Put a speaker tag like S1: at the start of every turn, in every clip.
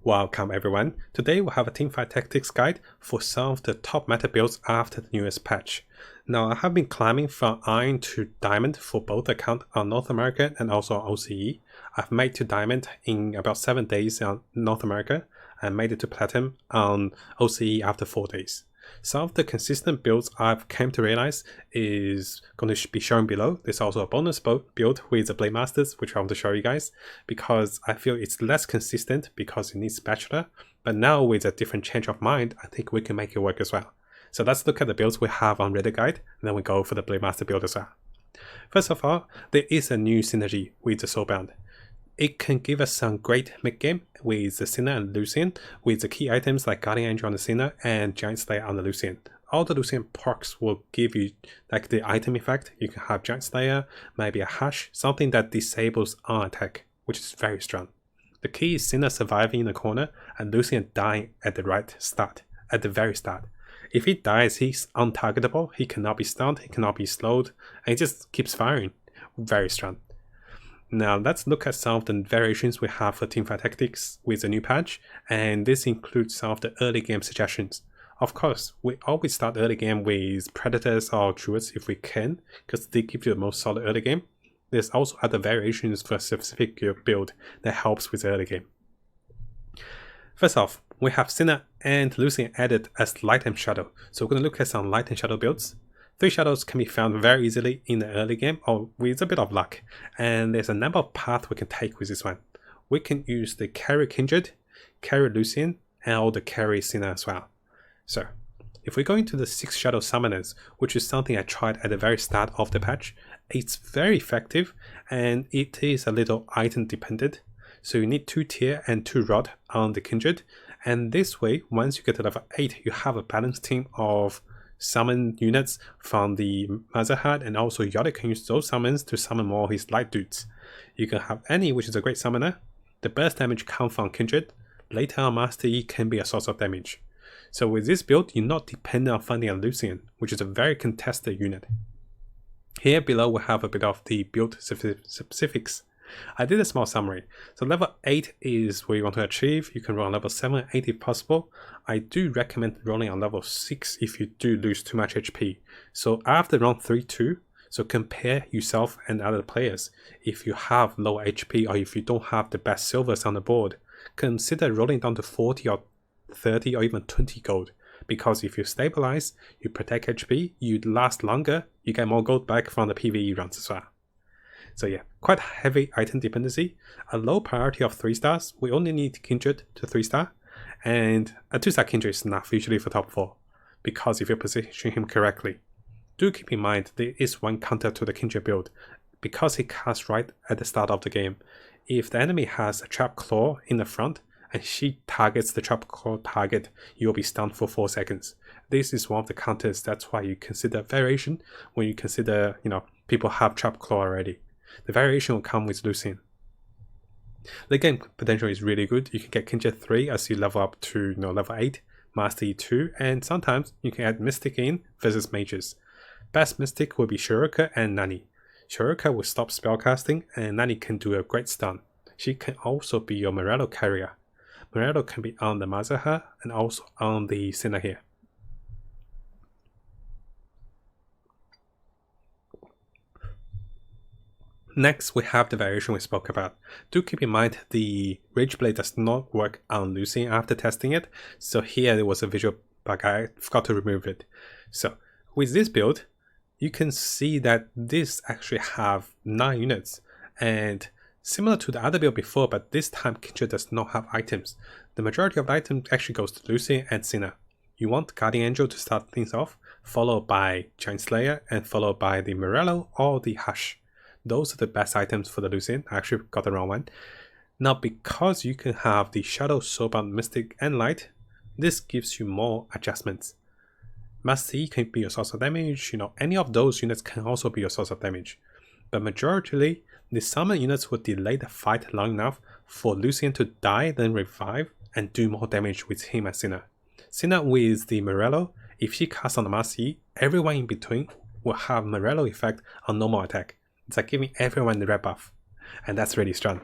S1: Welcome everyone. Today we'll have a Teamfight Tactics guide for some of the top meta builds after the newest patch. Now I have been climbing from Iron to Diamond for both accounts on North America and also on OCE. I've made to Diamond in about 7 days on North America and made it to Platinum on OCE after 4 days. Some of the consistent builds I've come to realize is going to be shown below. There's also a bonus build with the Blade Masters, which I want to show you guys, because I feel it's less consistent because it needs Spatula. But now with a different change of mind, I think we can make it work as well. So let's look at the builds we have on Reddit guide, and then we go for the Blade Master build as well. First of all, there is a new synergy with the Soulbound. It can give us some great mid-game with the Sinner and Lucian, with the key items like Guardian Angel on the Sinner and Giant Slayer on the Lucian. All the Lucian perks will give you like the item effect. You can have Giant Slayer, maybe a Hush, something that disables on attack, which is very strong. The key is Sinner surviving in the corner and Lucian dying at the very start. If he dies, he's untargetable, he cannot be stunned, he cannot be slowed, and he just keeps firing. Very strong. Now let's look at some of the variations we have for Teamfight Tactics with the new patch, and this includes some of the early game suggestions. Of course, we always start early game with Predators or Druids if we can, because they give you the most solid early game. There's also other variations for a specific build that helps with the early game. First off, we have Sinner and Lucian added as Light and Shadow, so we're going to look at some Light and Shadow builds. 3 shadows can be found very easily in the early game or with a bit of luck, and there's a number of paths we can take with this one. We can use the carry Kindred, carry Lucian, and the carry Sinner as well. So if we go into the 6 shadow summoners, which is something I tried at the very start of the patch, it's very effective and it is a little item dependent. So you need 2 tier and 2 rod on the Kindred, and this way once you get to level 8 you have a balanced team of summon units from the Mazahad, and also Yorick can use those summons to summon more of his light dudes. You can have Annie, which is a great summoner. The burst damage comes from Kindred. Later on Master E can be a source of damage. So with this build, you're not dependent on finding a Lucian, which is a very contested unit. Here below we have a bit of the build specifics. I did a small summary. So level 8 is where you want to achieve. You can roll on level 7 and 8 if possible. I do recommend rolling on level 6 if you do lose too much HP. So after round 3-2, so compare yourself and other players. If you have low HP or if you don't have the best silvers on the board, consider rolling down to 40 or 30 or even 20 gold. Because if you stabilize, you protect HP, you last longer, you get more gold back from the PvE rounds as well. So yeah, quite heavy item dependency. A low priority of 3 stars. We only need Kindred to 3 star. And a 2-star Kindred is enough usually for top 4. Because if you position him correctly. Do keep in mind there is one counter to the Kindred build. Because he casts right at the start of the game. If the enemy has a Trap Claw in the front and she targets the Trap Claw target, you'll be stunned for 4 seconds. This is one of the counters. That's why you consider variation when you consider, people have Trap Claw already. The variation will come with Lucian. The game potential is really good. You can get Kindred 3 as you level up to level 8, Master E 2, and sometimes you can add Mystic in versus Mages. Best Mystic will be Shuriken and Nani. Shuriken will stop spellcasting and Nani can do a great stun. She can also be your Morello carrier. Morello can be on the Mazaha and also on the Sinner here. Next, we have the variation we spoke about. Do keep in mind the Rage Blade does not work on Lucian after testing it. So here there was a visual bug, I forgot to remove it. So with this build, you can see that this actually have 9 units. And similar to the other build before, but this time Kindred does not have items. The majority of the items actually goes to Lucian and Sinner. You want Guardian Angel to start things off, followed by Giant Slayer, and followed by the Morello or the Hush. Those are the best items for the Lucian. I actually got the wrong one. Now because you can have the Shadow, Soulbound, Mystic and Light, this gives you more adjustments. Master E can be your source of damage, any of those units can also be your source of damage. But majority, the summon units will delay the fight long enough for Lucian to die, then revive and do more damage with him as Sinner. Sinner with the Morello, if she casts on the Master E, everyone in between will have Morello effect on normal attack. It's like giving everyone the red buff, and that's really strong.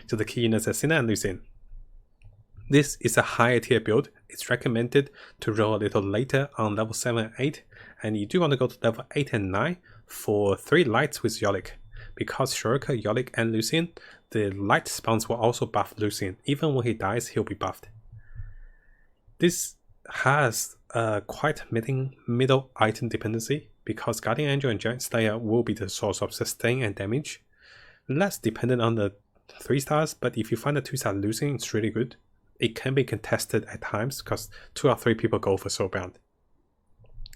S1: So the key units are Sinner and Lucian. This is a higher tier build. It's recommended to roll a little later on level 7 and 8, and you do want to go to level 8 and 9 for 3 lights with Yorick. Because Shuriken, Yorick, and Lucian, the light spawns will also buff Lucian. Even when he dies, he'll be buffed. This has a quite middle item dependency, because Guardian Angel and Giant Slayer will be the source of sustain and damage. Less dependent on the 3 stars, but if you find a 2-star Lucian, it's really good. It can be contested at times because 2 or 3 people go for Soulbound.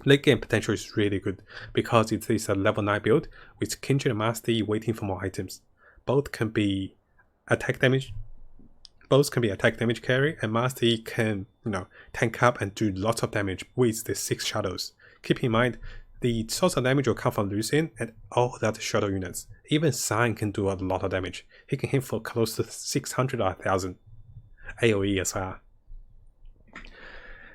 S1: Late game potential is really good because it is a level 9 build with Kindred and Master Yi waiting for more items. Both can be attack damage carry, and Master Yi can, tank up and do lots of damage with the 6 shadows. Keep in mind, the source of damage will come from Lucian and all the other shadow units. Even Sign can do a lot of damage. He can hit for close to 600 or 1000 AoE as well.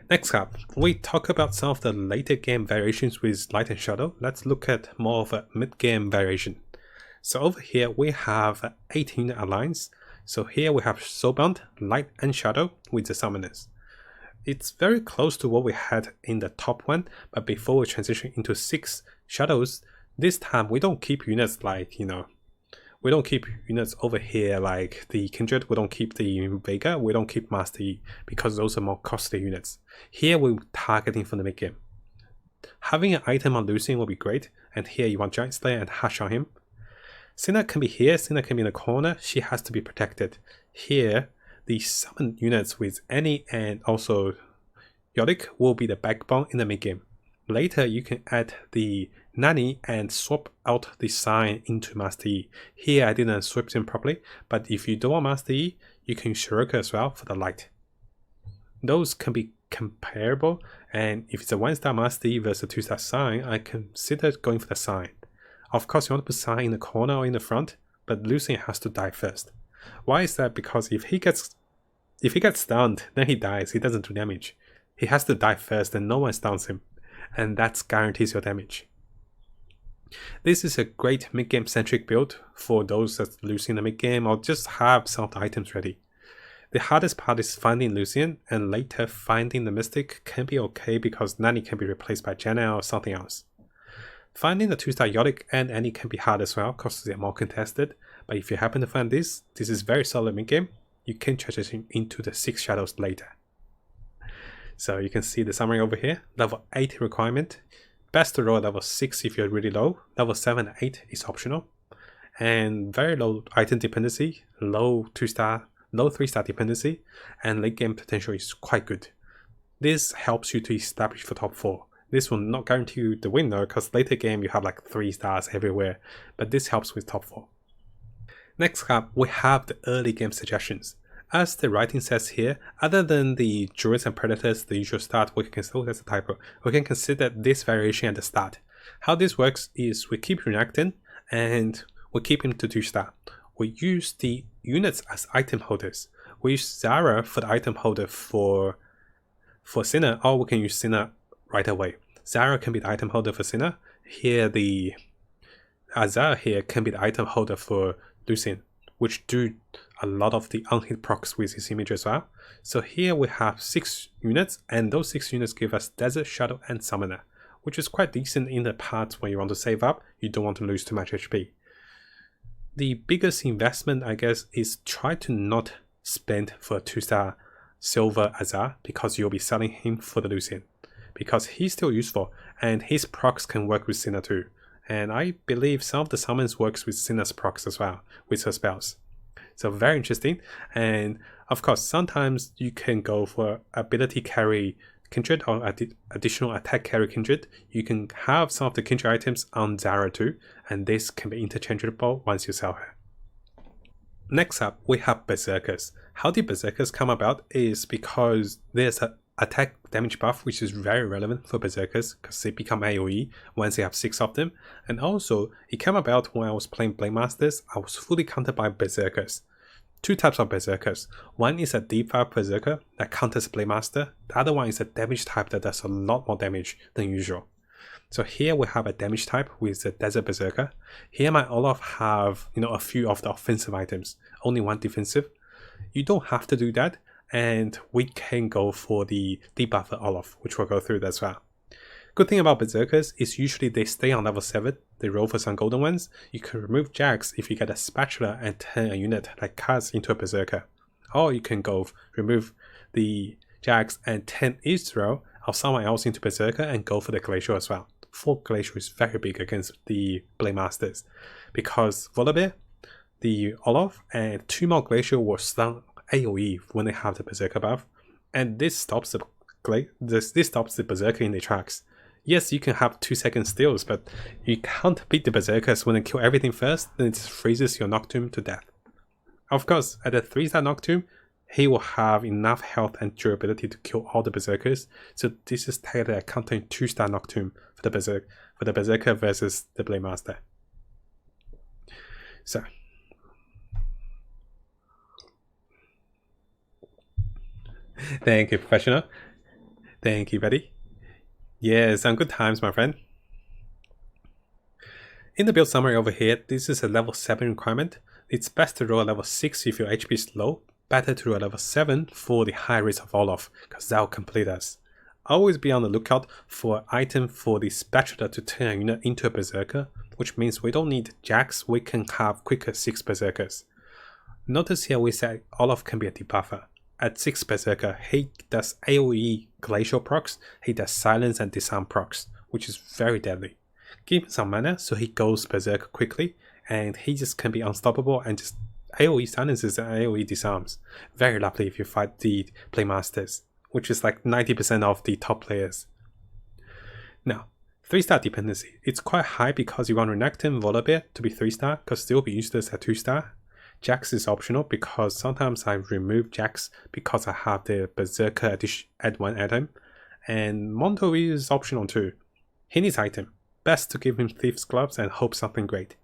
S1: Next up, we talk about some of the later game variations with Light and Shadow. Let's look at more of a mid-game variation. So over here we have 8 unit alliance. So here we have Soulbound, Light and Shadow with the Summoners. It's very close to what we had in the top one, but before we transition into 6 Shadows, this time we don't keep units like, we don't keep units over here like the Kindred, we don't keep the Vega, we don't keep Master Yi, because those are more costly units. Here we're targeting from the mid game. Having an item on Lucian will be great, and here you want Giant Slayer and Hush on him. Sinna can be here, Sinna can be in the corner, she has to be protected. Here, the summon units with Annie and also Yorick will be the backbone in the mid game. Later you can add the Nani and swap out the Sign into Master Yi. Here I didn't swap them properly, but if you don't want Master Yi, you can use Shuriken as well for the light. Those can be comparable, and if it's a 1-star Master Yi versus a 2-star Sign, I consider going for the Sign. Of course you want to put Sign in the corner or in the front, but Lucian has to die first. Why is that? Because if he gets stunned, then he dies, he doesn't do damage. He has to die first and no one stuns him, and that guarantees your damage. This is a great mid-game centric build for those that losing the mid-game or just have some of the items ready. The hardest part is finding Lucian, and later finding the Mystic can be okay because Nani can be replaced by Janna or something else. Finding the 2-star Yorick and Annie can be hard as well because they're more contested, but if you happen to find this is very solid mid-game. You can transition into the 6 shadows later. So you can see the summary over here. Level 8 requirement. Best to roll level 6 if you're really low. Level 7 and 8 is optional. And very low item dependency, low 3-star dependency, and late game potential is quite good. This helps you to establish the top 4. This will not guarantee you the win though, because later game you have like 3 stars everywhere, but this helps with top 4. Next up, we have the early game suggestions. As the writing says here, other than the Druids and Predators, the usual start, we can consider that's a typo. We can consider this variation at the start. How this works is we keep Renekton and we keep him to 2-star. We use the units as item holders. We use Zara for the item holder for Sinna, or we can use Sinna right away. Zara can be the item holder for Sinna. Here the Azar here can be the item holder for Lucian, which do a lot of the unhit procs with his image as well. So here we have 6 units, and those 6 units give us Desert, Shadow and Summoner, which is quite decent in the parts when you want to save up, you don't want to lose too much HP. The biggest investment, I guess, is try to not spend for a 2-star Silver Azar, because you'll be selling him for the Lucian, because he's still useful, and his procs can work with Sinna too. And I believe some of the summons works with Sinna's procs as well, with her spells. So very interesting. And of course, sometimes you can go for ability carry Kindred or additional attack carry Kindred. You can have some of the Kindred items on Zara too, and this can be interchangeable once you sell her. Next up, we have Berserkers. How the Berserkers come about is because there's an attack damage buff which is very relevant for Berserkers because they become AoE once they have 6 of them, and also it came about when I was playing Blade Masters. I was fully countered by Berserkers. 2 types of Berserkers. One is a deep fire Berserker that counters Blade Master. The other one is a damage type that does a lot more damage than usual. So here we have a damage type with the Desert Berserker. Here my Olaf have a few of the offensive items, only one defensive. You don't have to do that, and we can go for the debuffer Olaf, which we'll go through as well. Good thing about Berserkers is usually they stay on level 7, they roll for some golden ones. You can remove Jax if you get a spatula and turn a unit like Kaz into a Berserker. Or you can go remove the Jax and turn Israel or someone else into Berserker and go for the Glacial as well. 4 Glacial is very big against the Blade Masters because Volibear, the Olaf, and 2 more Glacial will stun AoE when they have the Berserker buff, and this stops this stops the Berserker in the tracks. Yes, you can have 2-second steals, but you can't beat the Berserkers when they kill everything first, then it just freezes your Nocturne to death. Of course, at a 3-star Nocturne, he will have enough health and durability to kill all the Berserkers, so this is technically a countering 2-star Nocturne for the Berserker versus the Blade Master. So, thank you, Professional. Thank you, buddy. Yeah, some good times, my friend. In the build summary over here, this is a level 7 requirement. It's best to roll a level 6 if your HP is low, better to roll a level 7 for the high rates of Olaf, because that will complete us. Always be on the lookout for an item for the spatula to turn a unit into a Berserker, which means we don't need Jax, we can have quicker 6 Berserkers. Notice here we said Olaf can be a debuffer. At 6 Berserker, he does AoE Glacial procs, he does Silence and Disarm procs, which is very deadly. Give him some mana so he goes Berserker quickly, and he just can be unstoppable and just AoE silences and AoE disarms. Very lovely if you fight the Playmasters, which is like 90% of the top players. Now, 3-star dependency. It's quite high because you want Renekton Volibear to be 3-star, because still be useless at 2-star. Jax is optional because sometimes I remove Jax because I have the Berserker add 1 item. And Monto is optional too. He needs item. Best to give him Thief's Gloves and hope something great.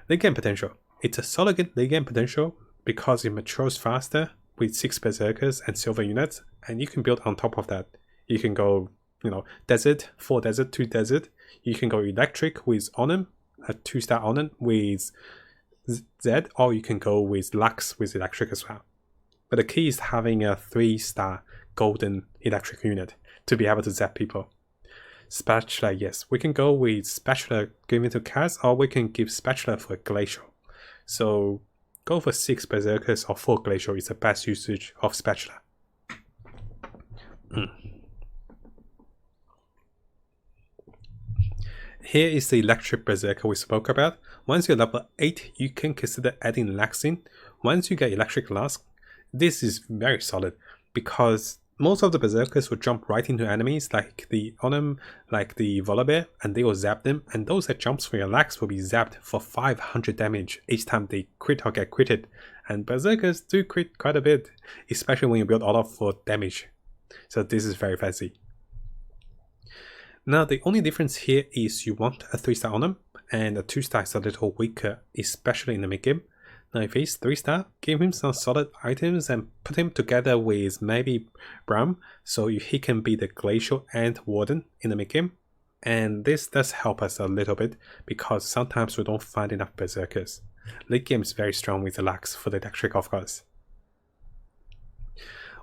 S1: Late game potential. It's a solid late game potential because it matures faster with 6 Berserkers and silver units, and you can build on top of that. You can go, desert, 4 desert, 2 desert. You can go electric with Onem, a 2-star Onem with Z, or you can go with Lux with electric as well. But the key is having a 3-star golden electric unit to be able to zap people. Spatula, yes, we can go with Spatula given to Kaz, or we can give Spatula for Glacial. So go for 6 Berserkers or 4 Glacial is the best usage of Spatula. Here is the electric Berserker we spoke about. Once you're level 8, you can consider adding Lux in. Once you get electric Lux, this is very solid because most of the Berserkers will jump right into enemies like the Onem, like the Volibear, and they will zap them, and those that jumps for your Lux will be zapped for 500 damage each time they crit or get critted. And Berserkers do crit quite a bit, especially when you build Olaf for damage. So this is very fancy. Now the only difference here is you want a 3-star on him, and a 2-star is a little weaker, especially in the mid game. Now if he's 3-star, give him some solid items and put him together with maybe Braum, so he can be the Glacial and Warden in the mid game. And this does help us a little bit, because sometimes we don't find enough Berserkers. Late game is very strong with the Lux for the electric of course.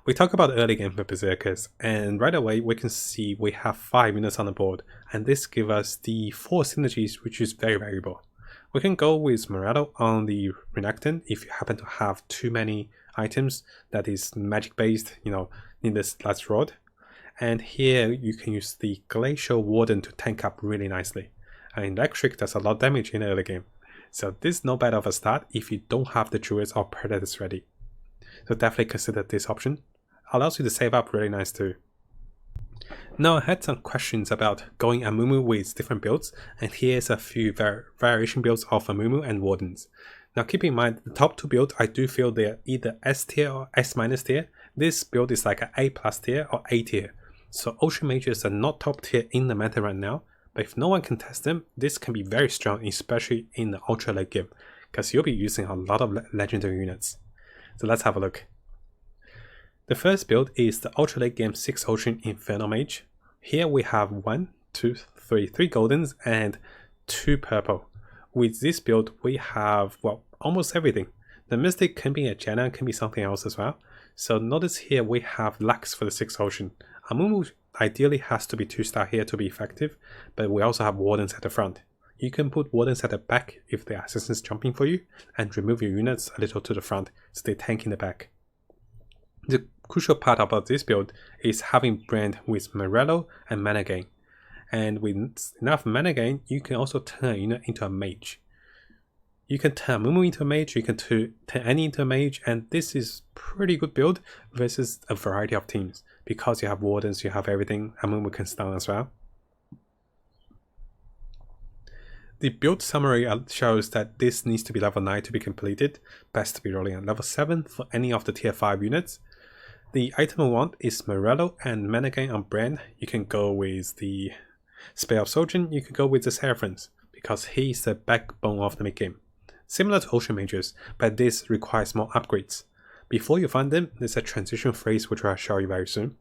S1: We talk about early game for Berserkers, and right away we can see we have 5 units on the board, and this gives us the 4 synergies, which is very valuable. We can go with Morado on the Renekton if you happen to have too many items that is magic based, in this last rod. And here you can use the Glacial Warden to tank up really nicely. And electric does a lot of damage in the early game, so this is no bad of a start if you don't have the Druids or Predators ready. So definitely consider this option. Allows you to save up really nice too. Now I had some questions about going Amumu with different builds, and here's a few variation builds of Amumu and Wardens. Now keep in mind, the top 2 builds I do feel they're either S tier or S minus tier. This build is like an A plus tier or A tier. So Ocean Mages are not top tier in the meta right now, but if no one can test them, this can be very strong, especially in the ultra late game, because you'll be using a lot of legendary units. So let's have a look. The first build is the ultra late game 6 Ocean Inferno Mage. Here we have 1, 2, 3 goldens and 2 purple. With this build we have, well, almost everything. The Mystic can be a Janna, can be something else as well. So notice here we have Lux for the 6th Ocean. Amumu ideally has to be 2-star here to be effective, but we also have Wardens at the front. You can put Wardens at the back if the assassin's jumping for you, and remove your units a little to the front so they tank in the back. The crucial part about this build is having Brand with Morello and mana gain. And with enough mana gain, you can also turn a unit into a mage. You can turn Mumu into a mage, you can turn any into a mage, and this is pretty good build versus a variety of teams. Because you have Wardens, you have everything, and Mumu can stun as well. The build summary shows that this needs to be level 9 to be completed, best to be rolling at level 7 for any of the tier 5 units. The item I want is Morello and mana gain on Brand. You can go with the Spear of Sojourn, you can go with the Seraphins, because he's the backbone of the mid-game. Similar to Ocean Mages, but this requires more upgrades. Before you find them, there's a transition phase which I'll show you very soon.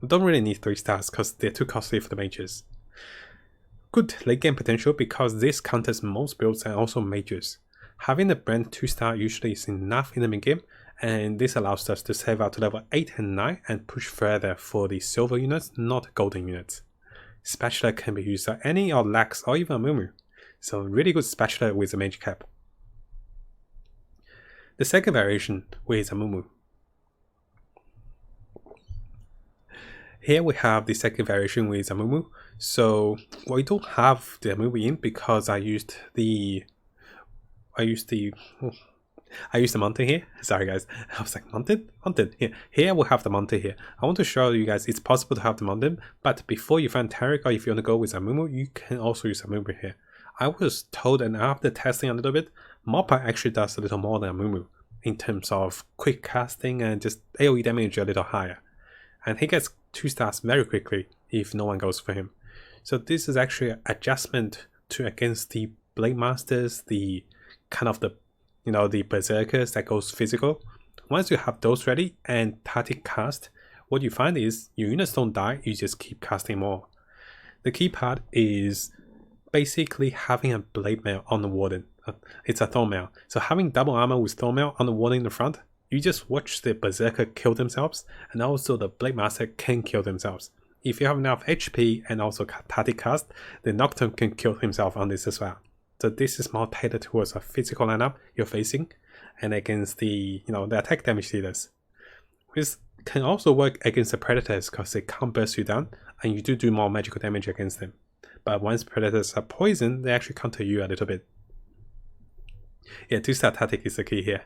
S1: We don't really need 3 stars because they're too costly for the mages. Good late game potential because this counters most builds and also mages. Having the Brand 2-star usually is enough in the mid game, and this allows us to save out to level 8 and 9 and push further for the silver units, not golden units. Spatula can be used on any or Lax or even Mumu, so really good spatula with a mage cap. The second variation with a Mumu. Here we have the second variation with a Mumu. So we don't have the Mumu in because I used the mountain here. Sorry guys, I was like mountain. Here we have the mountain here. I want to show you guys it's possible to have the mountain, but before you find Tarek or if you want to go with a Mumu, you can also use a Mumu here. I was told, and after testing a little bit, Moppa actually does a little more than a Mumu in terms of quick casting and just AoE damage a little higher. And he gets 2 stars very quickly if no one goes for him. So this is actually an adjustment to against the Blade Masters, the kind of the Berserkers that goes physical. Once you have those ready and tactic cast, what you find is your units don't die, you just keep casting more. The key part is basically having a Blade Mail on the Warden. It's a Thorn Mail. So having double armor with Thorn Mail on the Warden in the front, you just watch the Berserker kill themselves, and also the Blade Master can kill themselves. If you have enough HP and also tactic cast, the Nocturne can kill himself on this as well. So this is more tailored towards a physical lineup you're facing, and against the the attack damage dealers. This can also work against the Predators because they can't burst you down, and you do more magical damage against them. But once Predators are poisoned, they actually counter you a little bit. Yeah, 2-star tactic is the key here.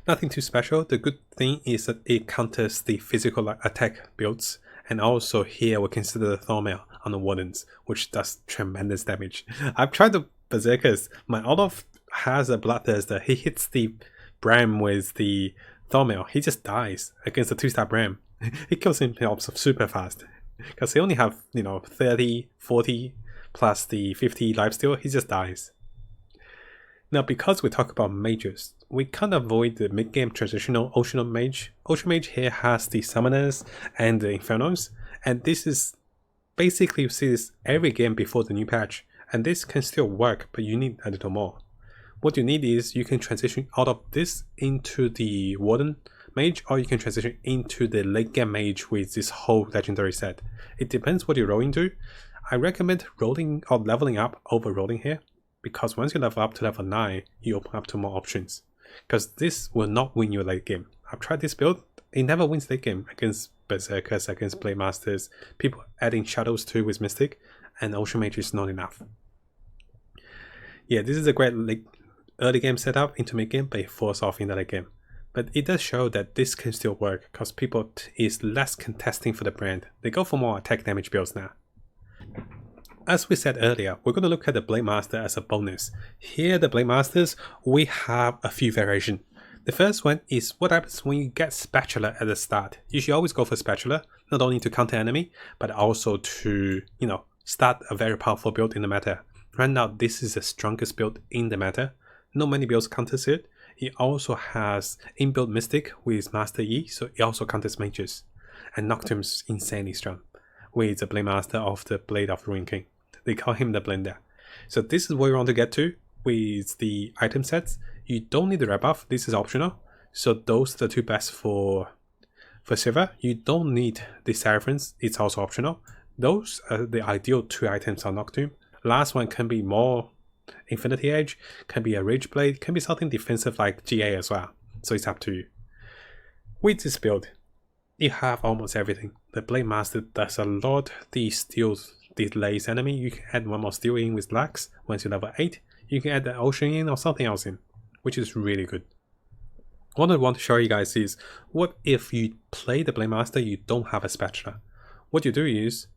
S1: Nothing too special. The good thing is that it counters the physical attack builds, and also here we consider the Thorn Mail on the Wardens, which does tremendous damage. I've tried the Berserkers. My Olaf has a Bloodthirster. He hits the Bram with the Thorn Mail. He just dies against the 2-star Bram. He kills himself super fast because he only have 30, 40 plus the 50 lifesteal. He just dies. Now, because we talk about mages, we can't avoid the mid-game traditional Ocean Mage. Ocean Mage here has the Summoners and the Infernos, and this is basically you see this every game before the new patch, and this can still work, but you need a little more. What you need is you can transition out of this into the Warden Mage, or you can transition into the late game Mage with this whole legendary set. It depends what you roll into. I recommend rolling or leveling up over rolling here, because once you level up to level 9, you open up to more options. Because this will not win you late game. I've tried this build, it never wins late game against Berserkers, against Blade Masters, people adding Shadows too with Mystic, and Ocean Mage is not enough. Yeah, this is a great early game setup into mid game, but it falls off in the late game. But it does show that this can still work, because people is less contesting for the Brand. They go for more attack damage builds now. As we said earlier, we're going to look at the Blade Master as a bonus. Here, the Blade Masters, we have a few variations. The first one is what happens when you get Spatula at the start. You should always go for Spatula, not only to counter enemy, but also to, start a very powerful build in the meta. Right now, this is the strongest build in the meta. Not many builds counters it. It also has inbuilt Mystic with Master E, so it also counters mages. And Nocturne's insanely strong, with the Blade Master of the Blade of the Ruin King. They call him the Blender. So this is where we want to get to. with the item sets, you don't need the red buff. This is optional. So those are the two best for silver. You don't need the Seraphims. It's also optional. Those are the ideal two items on Nocturne. Last one can be more Infinity Edge, can be a Rage Blade, can be something defensive like GA as well. So it's up to you. With this build, you have almost everything. The Blade Master does a lot. The steel delays enemy. You can add one more steel in with Lax. Once you level 8, you can add the Ocean in or something else in, which is really good. What I want to show you guys is, what if you play the Blade Master, you don't have a spatula? What you do is,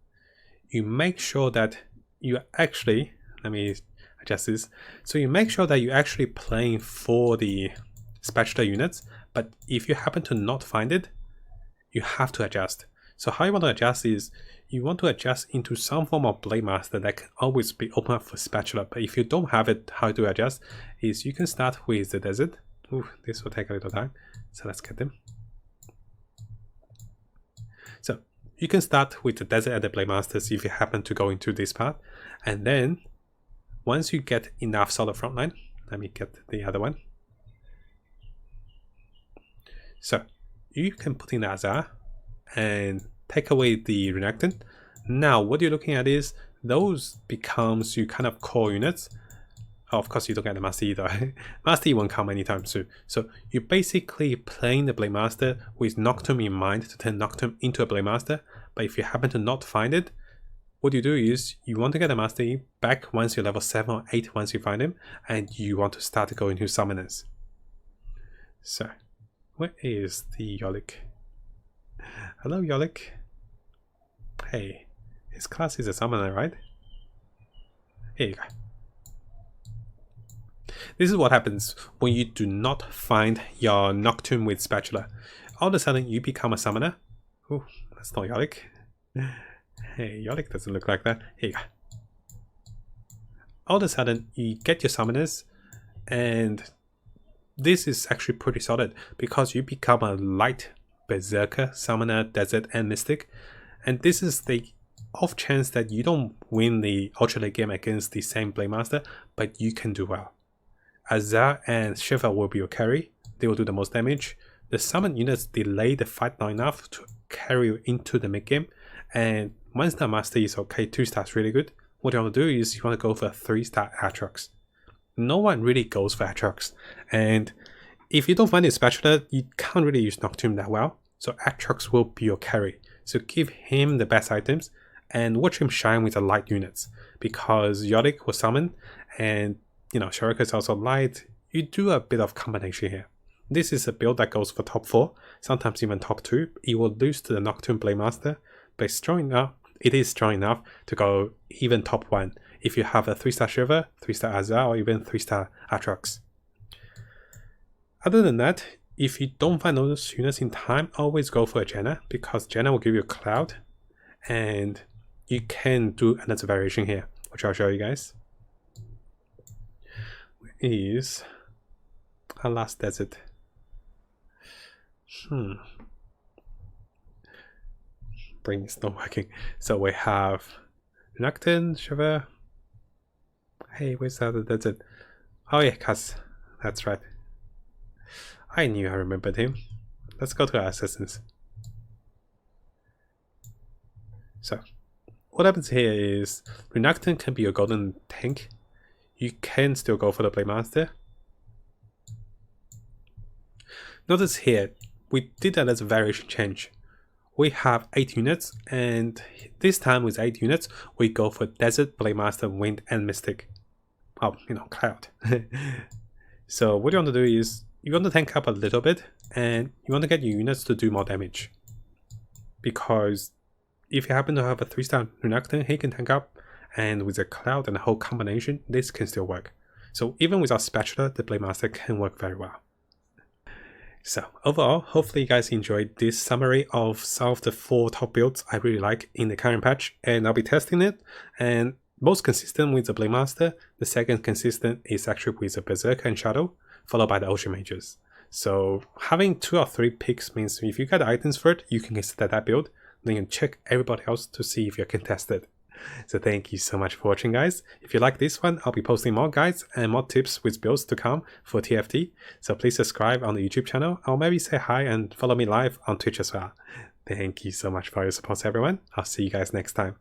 S1: you make sure that you actually, let me adjust this. So you make sure that you're actually playing for the spatula units, but if you happen to not find it, you have to adjust. So how you want to adjust is, you want to adjust into some form of Blade Master that can always be open up for spatula. But if you don't have it, how to adjust is, you can start with the desert. Ooh, this will take a little time, so let's get them. So you can start with the desert and the Blade Masters if you happen to go into this path, and then once you get enough solid frontline, let me get the other one. So you can put in Azar and take away the Renekton. Now what you're looking at is, those becomes you kind of core units. Oh, of course you don't get the Master either. Master won't come anytime soon. So you're basically playing the Blade Master with Nocturne in mind to turn Nocturne into a Blade Master. But if you happen to not find it, what you do is, you want to get the Master E back once you're level 7 or 8 once you find him, and you want to start going to Summoners. So, where is the Yolik? Hello Yolik. Hey, his class is a Summoner, right? Here you go. This is what happens when you do not find your Nocturne with Spatula. All of a sudden you become a Summoner. Oh, that's not Yolik. Hey, Yolik doesn't look like that. Here you go. All of a sudden you get your Summoners, and this is actually pretty solid because you become a light Berserker, Summoner, Desert, and Mystic. And this is the off chance that you don't win the ultra late game against the same Blade Master, but you can do well. Azar and Shiva will be your carry. They will do the most damage. The summon units delay the fight long enough to carry you into the mid game. And once the Master is okay, 2-star is really good. What you want to do is, you want to go for 3-star Atrox. No one really goes for Atrox. And if you don't find his spatula, you can't really use Nocturne that well. So Atrox will be your carry. So give him the best items and watch him shine with the light units. Because Yolik will summon, and Shurika is also light. You do a bit of combination here. This is a build that goes for top 4, sometimes even top 2. It will lose to the Nocturne Blade Master, but it's strong enough. It is strong enough to go even top 1 if you have a 3-star Shiva, 3-star Azar, or even 3-star Atrox. Other than that, if you don't find those units in time, always go for a Jenna, because Jenna will give you a cloud, and you can do another variation here, which I'll show you guys. Is our last desert. Brain is not working. So we have Renekton, Shiva. Hey, where's the other desert? Oh yeah, Kaz. That's right. I knew I remembered him. Let's go to our assassins. So what happens here is, Renekton can be your golden tank. You can still go for the Blade Master. Notice here, we did that as a variation change. We have 8 units, and this time with 8 units, we go for Desert, Blade Master, Wind, and Mystic. Oh, Cloud. So what you want to do is, you want to tank up a little bit, and you want to get your units to do more damage. Because if you happen to have a 3-star Renekton, he can tank up, and with a cloud and a whole combination, this can still work. So even without spatula, the Blade Master can work very well. So overall, hopefully you guys enjoyed this summary of some of the 4 top builds I really like in the current patch, and I'll be testing it. And most consistent with the Blade Master, the second consistent is actually with the Berserker and Shadow, followed by the Ocean Mages. So having 2 or 3 picks means if you get items for it, you can consider that build. Then you can check everybody else to see if you're contested. So thank you so much for watching, guys. If you like this one, I'll be posting more guides and more tips with builds to come for TFT. So please subscribe on the YouTube channel, or maybe say hi and follow me live on Twitch as well. Thank you so much for your support, everyone. I'll see you guys next time.